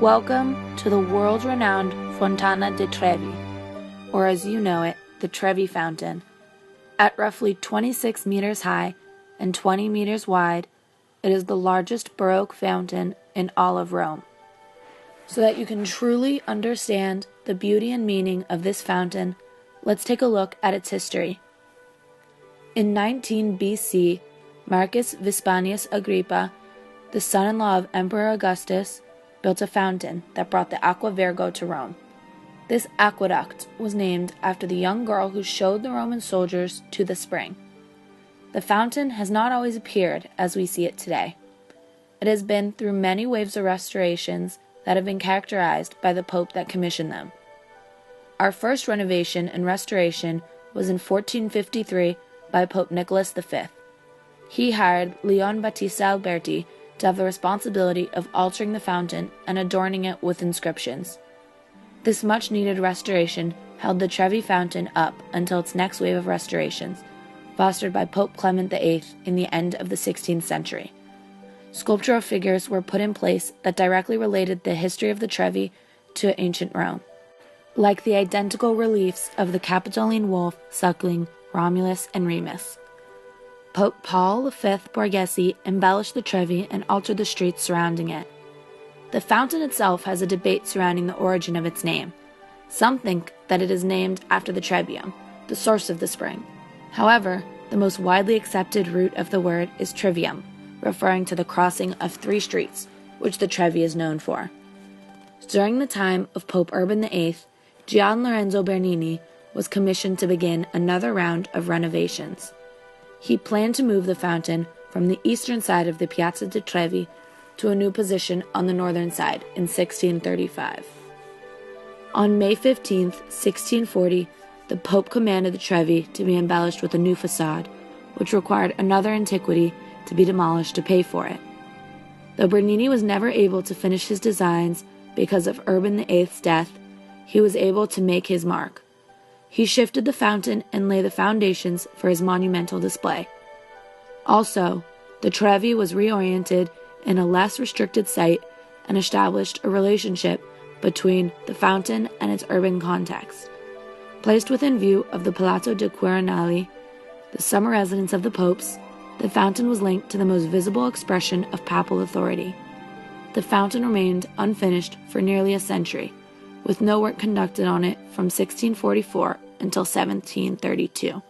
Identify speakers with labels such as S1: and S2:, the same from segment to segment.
S1: Welcome to the world-renowned Fontana di Trevi, or as you know it, the Trevi Fountain. At roughly 26 meters high and 20 meters wide, it is the largest Baroque fountain in all of Rome. So that you can truly understand the beauty and meaning of this fountain, let's take a look at its history. In 19 BC, Marcus Vipsanius Agrippa, the son-in-law of Emperor Augustus, built a fountain that brought the Aqua Virgo to Rome. This aqueduct was named after the young girl who showed the Roman soldiers to the spring. The fountain has not always appeared as we see it today. It has been through many waves of restorations that have been characterized by the Pope that commissioned them. Our first renovation and restoration was in 1453 by Pope Nicholas V. He hired Leon Battista Alberti to have the responsibility of altering the fountain and adorning it with inscriptions. This much-needed restoration held the Trevi Fountain up until its next wave of restorations, fostered by Pope Clement VIII in the end of the 16th century. Sculptural figures were put in place that directly related the history of the Trevi to ancient Rome, like the identical reliefs of the Capitoline wolf suckling Romulus and Remus. Pope Paul V Borghese embellished the Trevi and altered the streets surrounding it. The fountain itself has a debate surrounding the origin of its name. Some think that it is named after the Trevium, the source of the spring. However, the most widely accepted root of the word is trivium, referring to the crossing of three streets, which the Trevi is known for. During the time of Pope Urban VIII, Gian Lorenzo Bernini was commissioned to begin another round of renovations. He planned to move the fountain from the eastern side of the Piazza di Trevi to a new position on the northern side in 1635. On May 15, 1640, the Pope commanded the Trevi to be embellished with a new facade, which required another antiquity to be demolished to pay for it. Though Bernini was never able to finish his designs because of Urban VIII's death, he was able to make his mark. He shifted the fountain and laid the foundations for his monumental display. Also, the Trevi was reoriented in a less restricted site and established a relationship between the fountain and its urban context. Placed within view of the Palazzo di Quirinali, the summer residence of the popes, the fountain was linked to the most visible expression of papal authority. The fountain remained unfinished for nearly a century, with no work conducted on it from 1644 until 1732.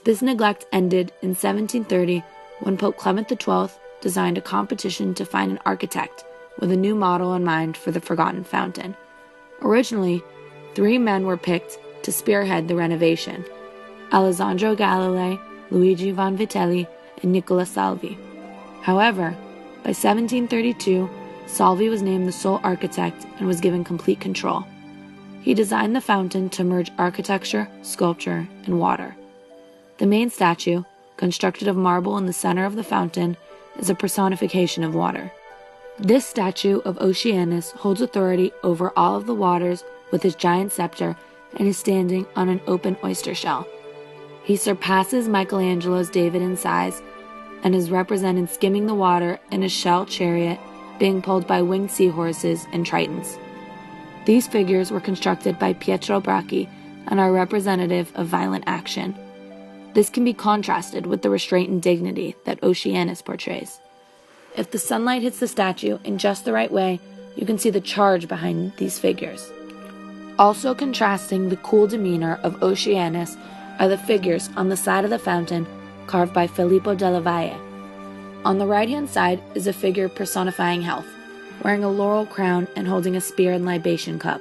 S1: This neglect ended in 1730 when Pope Clement XII designed a competition to find an architect with a new model in mind for the forgotten fountain. Originally, 3 men were picked to spearhead the renovation: Alessandro Galilei, Luigi Vanvitelli, and Nicola Salvi. However, by 1732, Salvi was named the sole architect and was given complete control. He designed the fountain to merge architecture, sculpture, and water. The main statue, constructed of marble in the center of the fountain, is a personification of water. This statue of Oceanus holds authority over all of the waters with his giant scepter and is standing on an open oyster shell. He surpasses Michelangelo's David in size and is represented skimming the water in a shell chariot being pulled by winged seahorses and tritons. These figures were constructed by Pietro Bracchi and are representative of violent action. This can be contrasted with the restraint and dignity that Oceanus portrays. If the sunlight hits the statue in just the right way, you can see the charge behind these figures. Also contrasting the cool demeanor of Oceanus are the figures on the side of the fountain carved by Filippo della Valle. On the right-hand side is a figure personifying health, wearing a laurel crown and holding a spear and libation cup.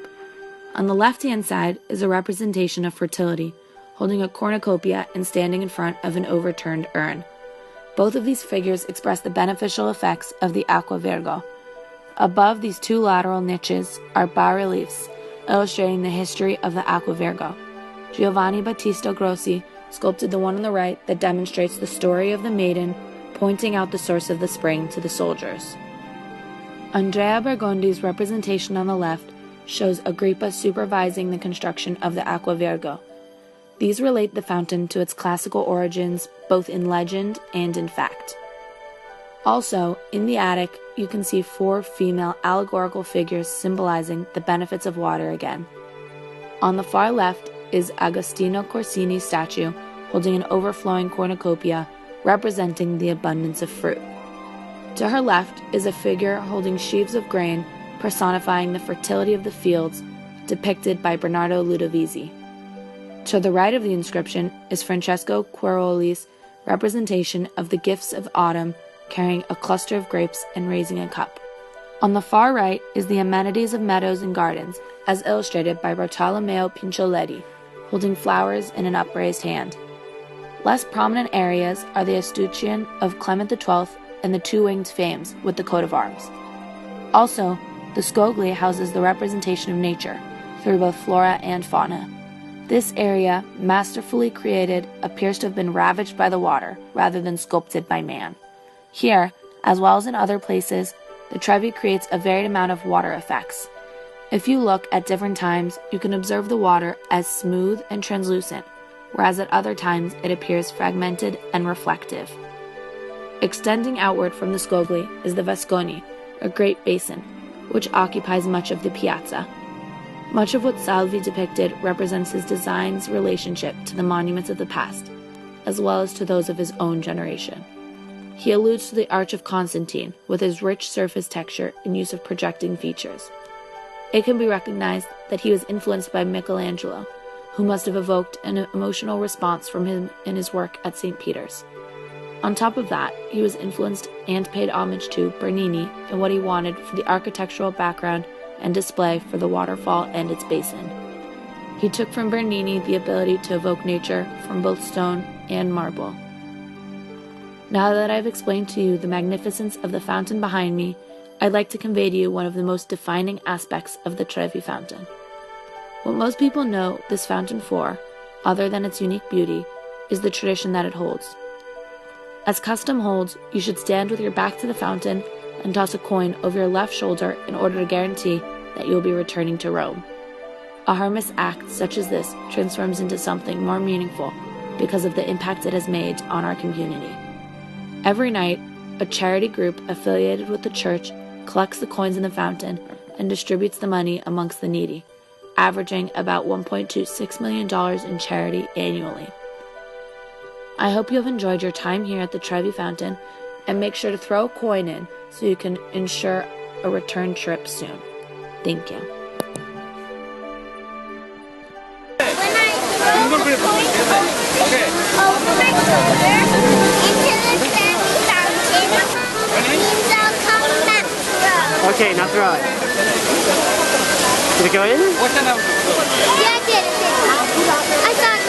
S1: On the left-hand side is a representation of fertility, holding a cornucopia and standing in front of an overturned urn. Both of these figures express the beneficial effects of the Aqua Virgo. Above these 2 lateral niches are bas-reliefs, illustrating the history of the Aqua Virgo. Giovanni Battista Grossi sculpted the one on the right that demonstrates the story of the maiden pointing out the source of the spring to the soldiers. Andrea Bergondi's representation on the left shows Agrippa supervising the construction of the Aqua Virgo. These relate the fountain to its classical origins both in legend and in fact. Also, in the attic, you can see 4 female allegorical figures symbolizing the benefits of water again. On the far left is Agostino Corsini's statue holding an overflowing cornucopia representing the abundance of fruit. To her left is a figure holding sheaves of grain personifying the fertility of the fields depicted by Bernardo Ludovisi. To the right of the inscription is Francesco Quiroli's representation of the gifts of autumn carrying a cluster of grapes and raising a cup. On the far right is the amenities of meadows and gardens, as illustrated by Bartolomeo Pincioletti, holding flowers in an upraised hand. Less prominent areas are the escutcheon of Clement XII and the 2 winged fames with the coat of arms. Also, the Scogli houses the representation of nature through both flora and fauna. This area, masterfully created, appears to have been ravaged by the water rather than sculpted by man. Here, as well as in other places, the Trevi creates a varied amount of water effects. If you look at different times, you can observe the water as smooth and translucent, whereas at other times it appears fragmented and reflective. Extending outward from the Scogli is the Vasconi, a great basin, which occupies much of the piazza. Much of what Salvi depicted represents his design's relationship to the monuments of the past, as well as to those of his own generation. He alludes to the Arch of Constantine with its rich surface texture and use of projecting features. It can be recognized that he was influenced by Michelangelo, who must have evoked an emotional response from him in his work at St. Peter's. On top of that, he was influenced and paid homage to Bernini in what he wanted for the architectural background and display for the waterfall and its basin. He took from Bernini the ability to evoke nature from both stone and marble. Now that I've explained to you the magnificence of the fountain behind me, I'd like to convey to you one of the most defining aspects of the Trevi Fountain. What most people know this fountain for, other than its unique beauty, is the tradition that it holds. As custom holds, you should stand with your back to the fountain and toss a coin over your left shoulder in order to guarantee that you will be returning to Rome. A harmless act such as this transforms into something more meaningful because of the impact it has made on our community. Every night, a charity group affiliated with the church collects the coins in the fountain and distributes the money amongst the needy, averaging about $1.26 million in charity annually. I hope you have enjoyed your time here at the Trevi Fountain, and make sure to throw a coin in so you can ensure a return trip soon. Thank you.
S2: When I throw a coin over my shoulder into the Trevi Fountain, means I'll come back throw.
S3: Okay, now throw it. Did it go in?
S2: Yeah, I did. I thought